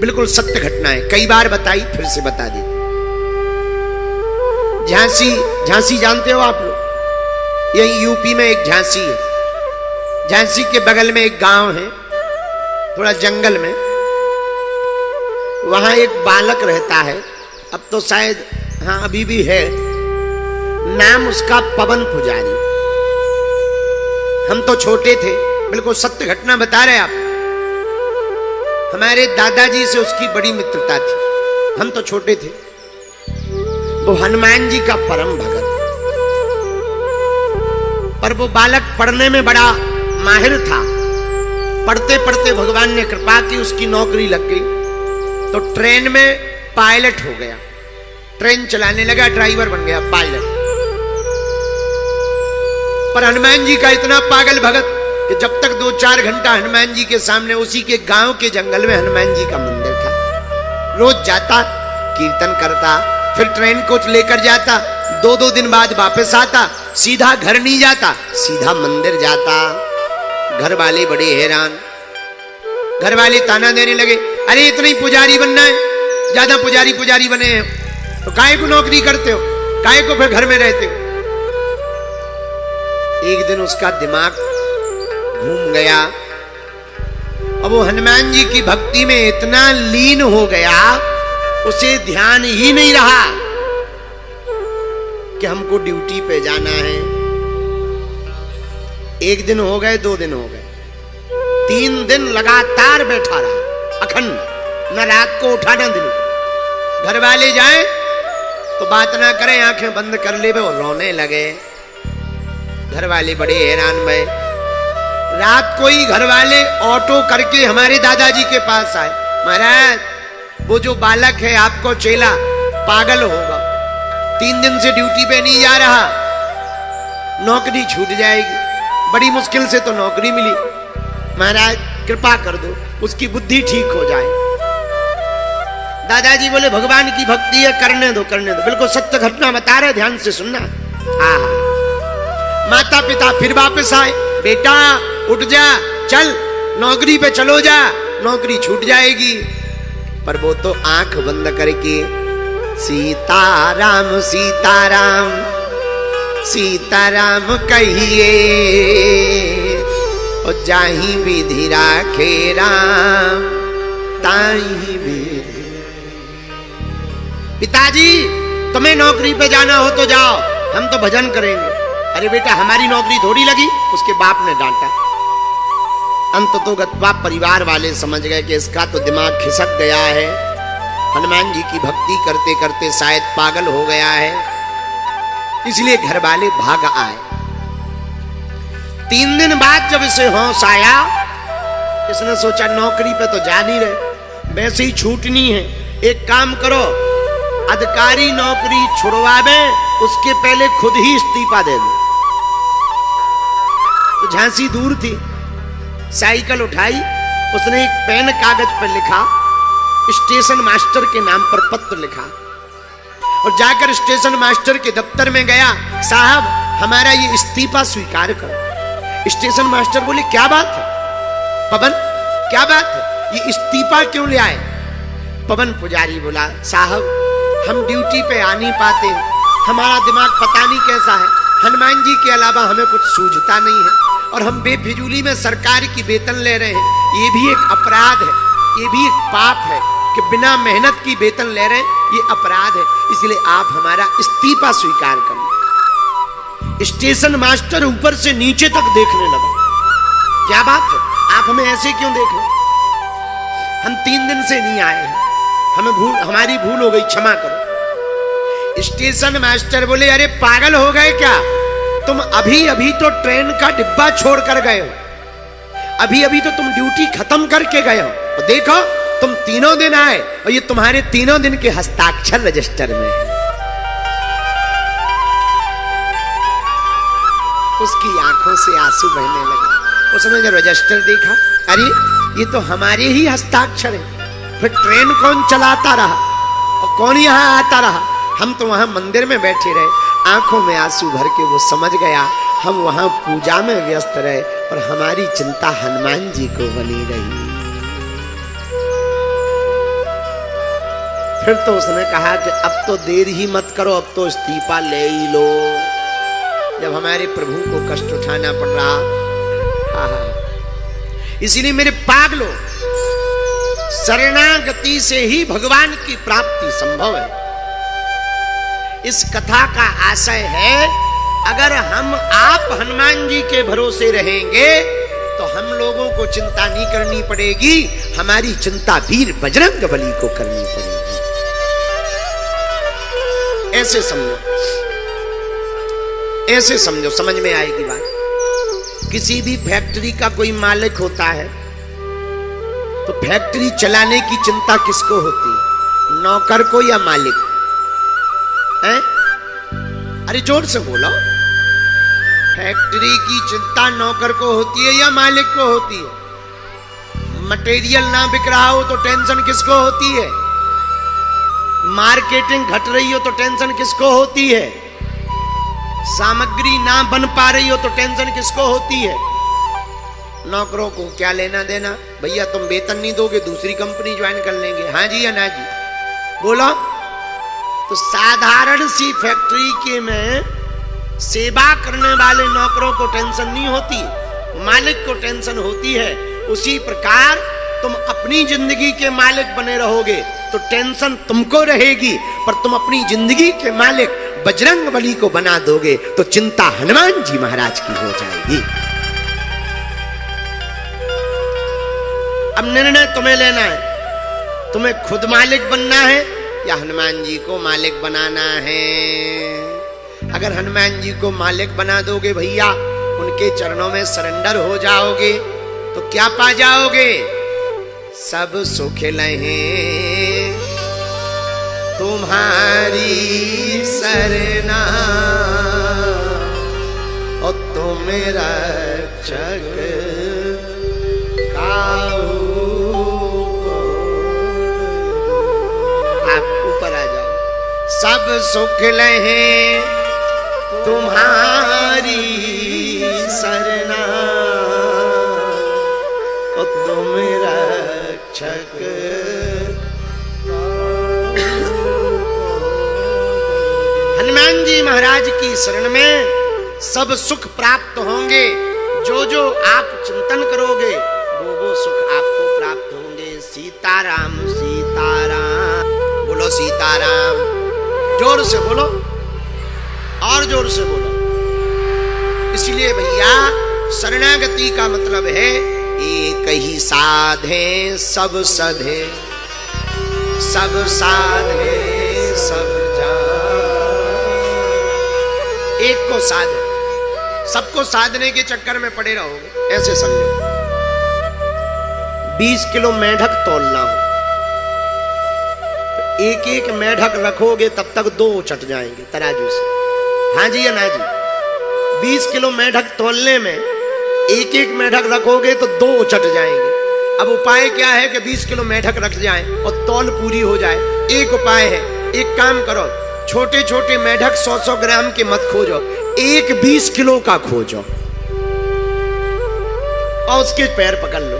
बिल्कुल सत्य घटना है, कई बार बताई, फिर से बता दी। झांसी, झांसी जानते हो आप लोग? यही यूपी में एक झांसी है। झांसी के बगल में एक गांव है, थोड़ा जंगल में। वहां एक बालक रहता है, अब तो शायद हाँ अभी भी है, नाम उसका पवन पुजारी। हम तो छोटे थे, बिल्कुल सत्य घटना बता रहे आप। हमारे दादाजी से उसकी बड़ी मित्रता थी, हम तो छोटे थे। वो हनुमान जी का परम भगत, पर वो बालक पढ़ने में बड़ा माहिर था। पढ़ते पढ़ते भगवान ने कृपा की, उसकी नौकरी लग गई, तो ट्रेन में पायलट हो गया। ट्रेन चलाने लगा, ड्राइवर बन गया, पायलट। पर हनुमान जी का इतना पागल भगत कि जब तक 2-4 घंटा हनुमान जी के सामने, उसी के गांव के जंगल में हनुमान जी का मंदिर था। रोज जाता, कीर्तन करता, फिर ट्रेन को लेकर जाता, 2-2 दिन बाद वापस आता, सीधा घर नहीं जाता, सीधा मंदिर जाता। घर वाले बड़े हैरान, घर वाले ताना देने लगे, अरे इतना ही पुजारी बनना है, ज्यादा पुजारी पुजारी बने हैं तो काहे को नौकरी करते हो, काहे को फिर घर में रहते हो। एक दिन उसका दिमाग घूम गया, अब वो हनुमान जी की भक्ति में इतना लीन हो गया, उसे ध्यान ही नहीं रहा कि हमको ड्यूटी पे जाना है। 1 दिन हो गए, 2 दिन हो गए, 3 दिन लगातार बैठा रहा, अखंड, न रात को उठा न दिन को। घर वाले जाए तो बात ना करें, आंखें बंद कर ले और रोने लगे। घर वाले बड़े हैरान भये। रात को ही घर वाले ऑटो करके हमारे दादाजी के पास आए, महाराज वो जो बालक है आपको चेला पागल होगा, 3 दिन से ड्यूटी पे नहीं जा रहा, नौकरी छूट जाएगी। बड़ी मुश्किल से तो नौकरी मिली, महाराज कृपा कर दो, उसकी बुद्धि ठीक हो जाए। दादाजी बोले भगवान की भक्ति है, करने दो करने दो। बिल्कुल सत्य घटना बता रहे, ध्यान से सुनना। माता पिता फिर वापस आए, बेटा उठ जा, चल नौकरी पे चलो जा, नौकरी छूट जाएगी। पर वो तो आंख बंद करके सीताराम सीताराम सीताराम कहिए, और जाही विधि राखे राम ताही विधि। पिताजी तुम्हें नौकरी पे जाना हो तो जाओ, हम तो भजन करेंगे। अरे बेटा हमारी नौकरी थोड़ी लगी, उसके बाप ने डांटा। अंततोगत्वा परिवार वाले समझ गए कि इसका तो दिमाग खिसक गया है, हनुमान जी की भक्ति करते करते शायद पागल हो गया है, इसलिए घर वाले भाग आए। 3 दिन बाद जब इसे होश आया, इसने सोचा नौकरी पे तो जा नहीं रहे, वैसे ही छूटनी है, एक काम करो अधिकारी नौकरी छुड़वावे, उसके पहले खुद ही इस्तीफा दे दो। तो झांसी दूर थी, साइकिल उठाई, उसने एक पेन कागज पर लिखा, स्टेशन मास्टर के नाम पर पत्र लिखा, और जाकर स्टेशन मास्टर के दफ्तर में गया, साहब हमारा ये इस्तीफा स्वीकार करो। स्टेशन मास्टर बोले क्या बात है पवन, क्या बात है, ये इस्तीफा क्यों ले आए? पवन पुजारी बोला साहब हम ड्यूटी पे आ नहीं पाते, हमारा दिमाग पता नहीं कैसा है, हनुमान जी के अलावा हमें कुछ सूझता नहीं है, और हम बेफिजूली में सरकार की वेतन ले रहे हैं, ये भी एक अपराध है, ये भी एक पाप है कि बिना मेहनत की वेतन ले रहे हैं, ये अपराध है, इसलिए आप हमारा इस्तीफा स्वीकार करें। स्टेशन मास्टर ऊपर से नीचे तक देखने लगा, क्या बात है आप हमें ऐसे क्यों देख रहे? हम 3 दिन से नहीं आए हैं, हमारी भूल हो गई, क्षमा करो। स्टेशन मास्टर बोले अरे पागल हो गए क्या, तुम अभी अभी तो ट्रेन का डिब्बा छोड़ कर गए हो, अभी अभी तो तुम ड्यूटी खत्म करके गए हो, और देखो तुम 3 दिन आए और ये तुम्हारे 3 दिन के हस्ताक्षर रजिस्टर में है। उसकी आंखों से आंसू बहने लगे। उसने जब रजिस्टर देखा, अरे ये तो हमारे ही हस्ताक्षर है, फिर ट्रेन कौन चलाता रहा और कौन यहाँ आता रहा? हम तो वहां मंदिर में बैठे रहे, आंखों में आंसू भर के वो समझ गया हम वहां पूजा में व्यस्त रहे और हमारी चिंता हनुमान जी को बनी रही। फिर तो उसने कहा कि अब तो देर ही मत करो, अब तो इस्तीफा ले ही लो। जब हमारे प्रभु को कष्ट उठाना पड़ रहा, इसीलिए मेरे पागलों, शरणागति से ही भगवान की प्राप्ति संभव है। इस कथा का आशय है, अगर हम आप हनुमान जी के भरोसे रहेंगे तो हम लोगों को चिंता नहीं करनी पड़ेगी, हमारी चिंता वीर बजरंग बली को करनी पड़ेगी। ऐसे समझो, ऐसे समझो, समझ में आएगी बात। किसी भी फैक्ट्री का कोई मालिक होता है तो फैक्ट्री चलाने की चिंता किसको होती है, नौकर को या मालिक? हैं? अरे जोर से बोलो। फैक्ट्री की चिंता नौकर को होती है या मालिक को होती है? मटेरियल ना बिक रहा हो तो टेंशन किसको होती है? मार्केटिंग घट रही हो तो टेंशन किसको होती है? सामग्री ना बन पा रही हो तो टेंशन किसको होती है? नौकरों को क्या लेना देना? भैया तुम वेतन नहीं दोगे, दूसरी कंपनी ज्वाइन कर लेंगे। हाँ जी या ना जी? बोलो। तो साधारण सी फैक्ट्री के में सेवा करने वाले नौकरों को टेंशन नहीं होती, मालिक को टेंशन होती है। उसी प्रकार तुम अपनी जिंदगी के मालिक बने रहोगे तो टेंशन तुमको रहेगी, पर तुम अपनी जिंदगी के मालिक बजरंग बली को बना दोगे तो चिंता हनुमान जी महाराज की हो जाएगी। अब निर्णय तुम्हें लेना है, तुम्हें खुद मालिक बनना है या हनुमान जी को मालिक बनाना है। अगर हनुमान जी को मालिक बना दोगे भैया, उनके चरणों में सरेंडर हो जाओगे तो क्या पा जाओगे? सब सुख लहे तुम्हारी सरना और तुम रक्षक काहू। आप ऊपर आ जाओ। सब सुख लहे तुम्हारी सरना और तुम रक्षक। हनुमान जी महाराज की शरण में सब सुख प्राप्त होंगे। जो जो आप चिंतन करोगे वो सुख आपको प्राप्त होंगे। सीताराम सीताराम, बोलो सीताराम। जोर से बोलो और जोर से बोलो। इसलिए भैया शरणागति का मतलब है एक ही साधे सब सधे, सब साधे सब एक को साधे, सबको साधने के चक्कर में पड़े रहोगे। ऐसे समझो 20 किलो मेढक तोलना हो तो एक एक मेढक रखोगे तब तक 2 चट जाएंगे तराजू से। हाँ जी या ना जी? 20 किलो मेढक तोलने में एक एक मेढक रखोगे तो 2 चट जाएंगे। अब उपाय क्या है कि 20 किलो मेढक रख जाए और तौल पूरी हो जाए? एक उपाय है, एक काम करो, छोटे छोटे मेढक 100-100 ग्राम के मत खोजो, एक 20 किलो का खोजो और उसके पैर पकड़ लो।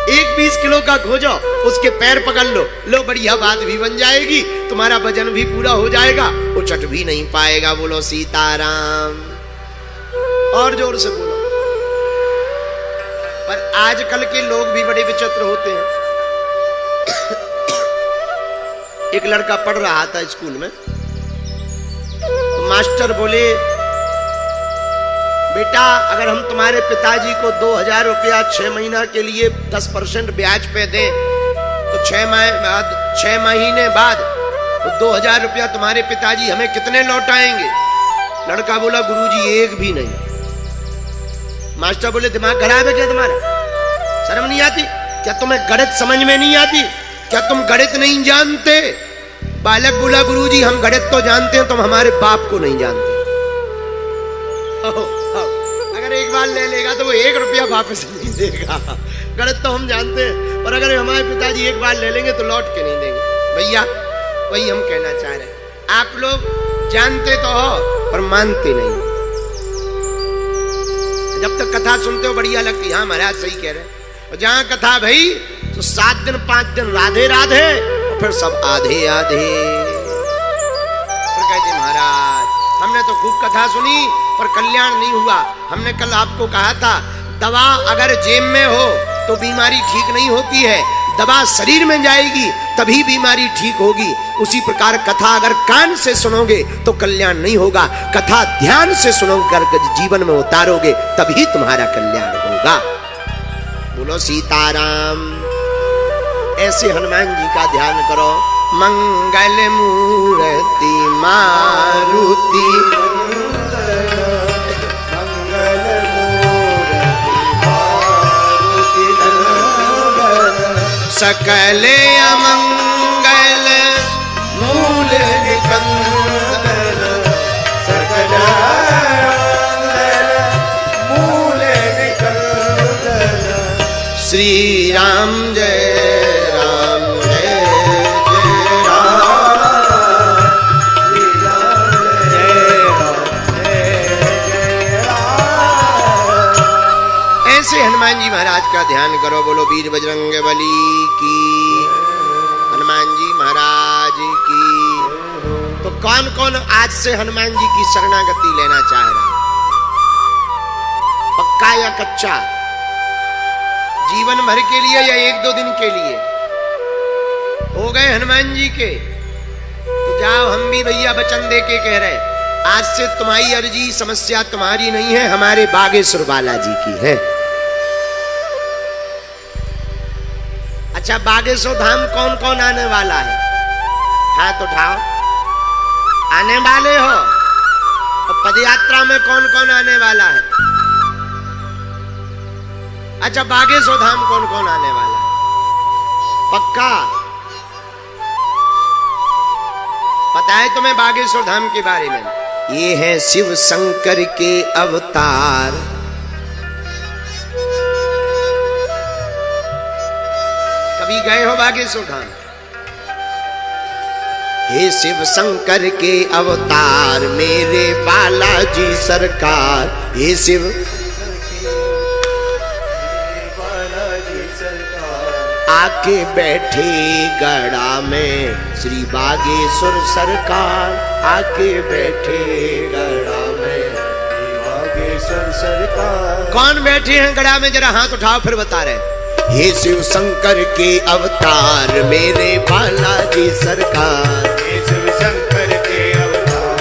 एक 20 किलो का खोजो, उसके पैर पकड़ लो, लो बढ़िया बात भी बन जाएगी, तुम्हारा वजन भी पूरा हो जाएगा, वो चट भी नहीं पाएगा। बोलो सीताराम और जोर से बोलो। पर आजकल के लोग भी बड़े विचित्र होते हैं। एक लड़का पढ़ रहा था स्कूल में, तो मास्टर बोले बेटा अगर हम तुम्हारे पिताजी को 2000 रुपया 6 महीना के लिए 10% ब्याज पे दें तो 6 महीने बाद तो 2000 रुपया तुम्हारे पिताजी हमें कितने लौटाएंगे? लड़का बोला गुरुजी एक भी नहीं। मास्टर बोले दिमाग खराब है क्या तुम्हारा? शर्म नहीं आती क्या? तुम्हें गणित समझ में नहीं आती क्या? तुम गणित नहीं जानते? बालक बोला गुरुजी हम गणित तो जानते हैं, तुम हमारे बाप को नहीं जानते। अगर एक बार ले लेगा तो वो 1 रुपया वापस नहीं देगा। गणित तो हम जानते हैं, और अगर हमारे पिताजी एक बार ले लेंगे तो लौट के नहीं देंगे। भैया वही हम कहना चाह रहे हैं, आप लोग जानते तो हो पर मानते नहीं। जब तक कथा सुनते हो बढ़िया लगती, हाँ महाराज सही कह रहे हैं। और जहां कथा भाई तो 7 दिन 5 दिन राधे राधे, और फिर सब आधे आधे। फिर कहते महाराज हमने तो खूब कथा सुनी पर कल्याण नहीं हुआ। हमने कल आपको कहा था दवा अगर जेब में हो तो बीमारी ठीक नहीं होती है, दवा शरीर में जाएगी तभी बीमारी ठीक होगी। उसी प्रकार कथा अगर कान से सुनोगे तो कल्याण नहीं होगा, कथा ध्यान से सुनकर जीवन में उतारोगे तभी तुम्हारा कल्याण होगा। बोलो सीताराम। ऐसे हनुमान जी का ध्यान करो। मंगल मूर्ति मारुति सकल अमंगल मूल निकंदन सकल मूल निकंदन श्री राम जय राम जय जय राम श्री राम जय राम जय राम। ऐसे हनुमान जी महाराज का ध्यान करो। बोलो वीर बजरंग बली की, हनुमान जी महाराज की। तो कौन कौन आज से हनुमान जी की शरणागति लेना चाह रहा है? पक्का या कच्चा? जीवन भर के लिए या एक दो दिन के लिए? हो गए हनुमान जी के तो जाओ। हम भी भैया वचन दे के कह रहे आज से तुम्हारी अर्जी समस्या तुम्हारी नहीं है, हमारे बागेश्वर बालाजी की है। अच्छा बागेश्वर धाम कौन कौन आने वाला है? हाथ उठाओ। आने वाले हो? और पदयात्रा में कौन कौन आने वाला है? अच्छा बागेश्वर धाम कौन कौन आने वाला है? पक्का? पता है तुम्हें बागेश्वर धाम के बारे में? ये है शिव शंकर के अवतार। कभी गए हो बागेश्वर धाम? हे शिव शंकर के अवतार मेरे बालाजी सरकार। हे शिव आके बैठे गड़ा में श्री बागेश्वर सरकार। आके बैठे गड़ा में श्री बागेश्वर सरकार। कौन बैठे हैं गड़ा में? जरा हाथ उठाओ फिर बता रहे। हे शिव शंकर के अवतार मेरे बालाजी सरकार। हे शिव शंकर के अवतार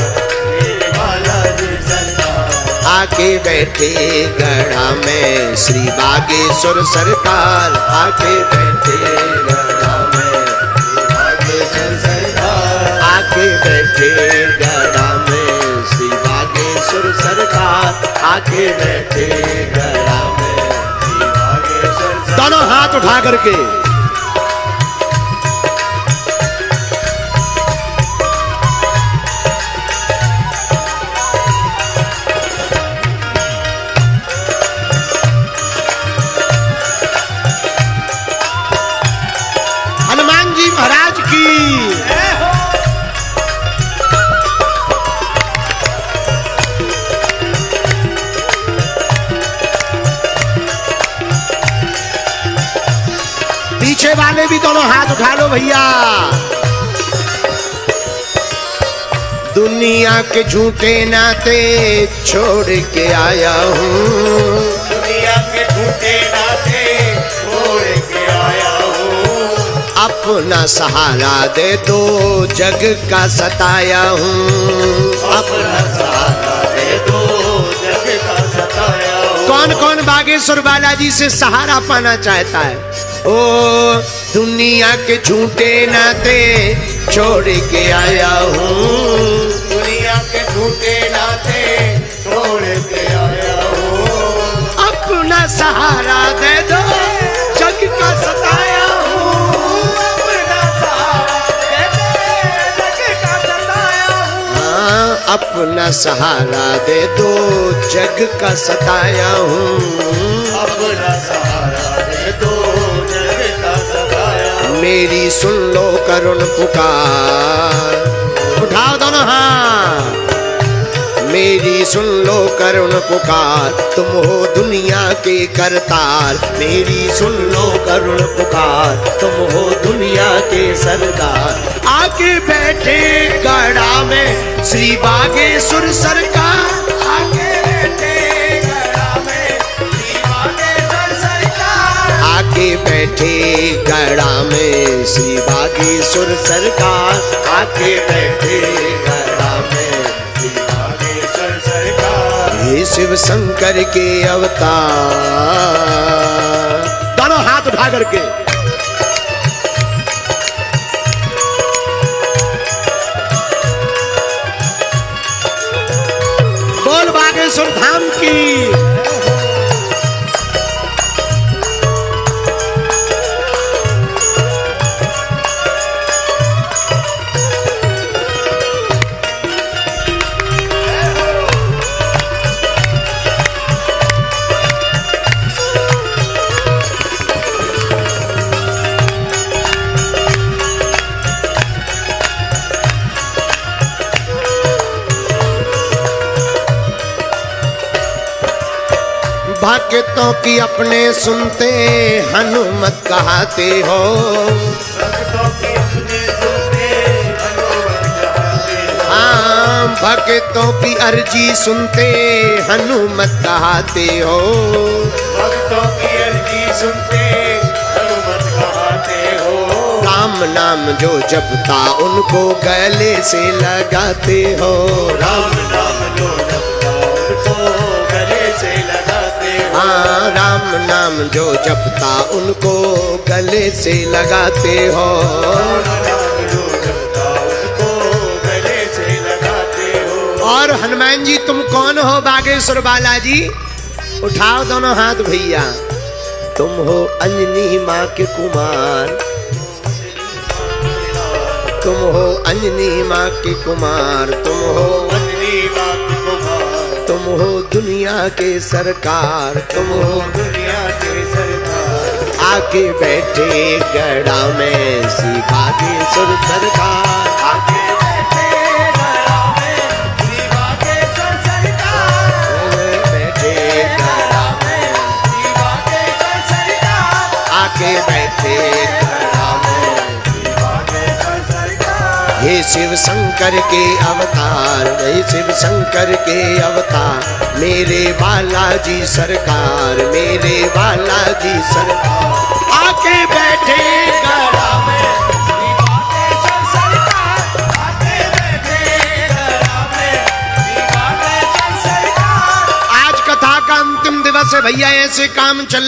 मेरे बालाजी सरकार। आके बैठे गड़ा में श्री बागेश्वर सरकार। आके बैठे गड़ा में श्री बागेश्वर सरकार। आके बैठे गड़ा में श्री बागेश्वर सरकार। आके बैठे गड़ा में दोनों हाथ उठा करके। हनुमान जी महाराज की। पीछे वाले भी दोनों हाथ उठा लो भैया। दुनिया के झूठे नाते छोड़ के आया हूँ। दुनिया के झूठे नाते छोड़ के आया हूँ। अपना सहारा दे दो जग का सताया हूँ। अपना सहारा दे दो जग का सताया हूँ। कौन कौन बागेश्वर बालाजी से सहारा पाना चाहता है? ओ दुनिया के झूठे नाते छोड़ के आया हूँ। दुनिया के झूठे नाते छोड़ के आया हूँ। अपना सहारा दे दो जग का सताया हूँ। अपना सहारा दे दो जग का सताया हूँ। हाँ अपना सहारा दे दो जग का सताया हूँ। अपना सहारा दे दो मेरी सुन लो करुण पुकार। उठाओ दोनों हाथ। मेरी सुन लो करुण पुकार, तुम हो दुनिया के करतार। मेरी सुन लो करुण पुकार, तुम हो दुनिया के सरदार। आके बैठे गड़ा में श्री बागेश्वर सरकार, आके बैठे गड़ा में श्री बागेश्वर सरकार। आके बैठे गड़ा में श्री बागेश्वर सरकार, आके बैठे गड़ा में श्री बागेश्वर सरकार। हे शिव शंकर के अवतार, दोनों हाथ उठा करके बोल बागेश्वर धाम की। भक्तों की अपने सुनते हनुमत कहाते हो, भक्तों की अपने सुनते हनुमत कहाते हो। हाँ, भक्तों की अर्जी सुनते हनुमत कहाते हो, भक्तों की अर्जी सुनते हनुमत कहाते हो। राम नाम जो जपता उनको गले से लगाते हो, राम नाम जो जपता उनको गले से लगाते हो। हाँ, राम नाम जो जपता उनको गले से लगाते हो, राम जो जपता उनको गले से लगाते हो। और हनुमान जी तुम कौन हो बागेश्वर बालाजी? उठाओ दोनों हाथ भैया। तुम हो अंजनी माँ के कुमार, तुम हो अंजनी माँ के कुमार, तुम हो अंजनी माँ के कुमार। तुम हो दुनिया के सरकार, तुम हो दुनिया के सरकार। आके बैठे गड़ा में श्री बागेश्वर सरकार, आके बैठे गड़ा में श्री बागेश्वर सरकार। बैठे गड़ा में श्री बागेश्वर सरकार, आके बैठे गड़ा में श्री बागेश्वर सरकार। हे शिव शंकर के अवतार, हे शिव शंकर के अवतार। मेरे बालाजी सरकार, मेरे बालाजी सरकार। आके बैठे गड़ा में श्री बागेश्वर सरकार, आके बैठे गड़ा में श्री बागेश्वर सरकार। आज कथा का अंतिम दिवस है भैया, ऐसे काम चल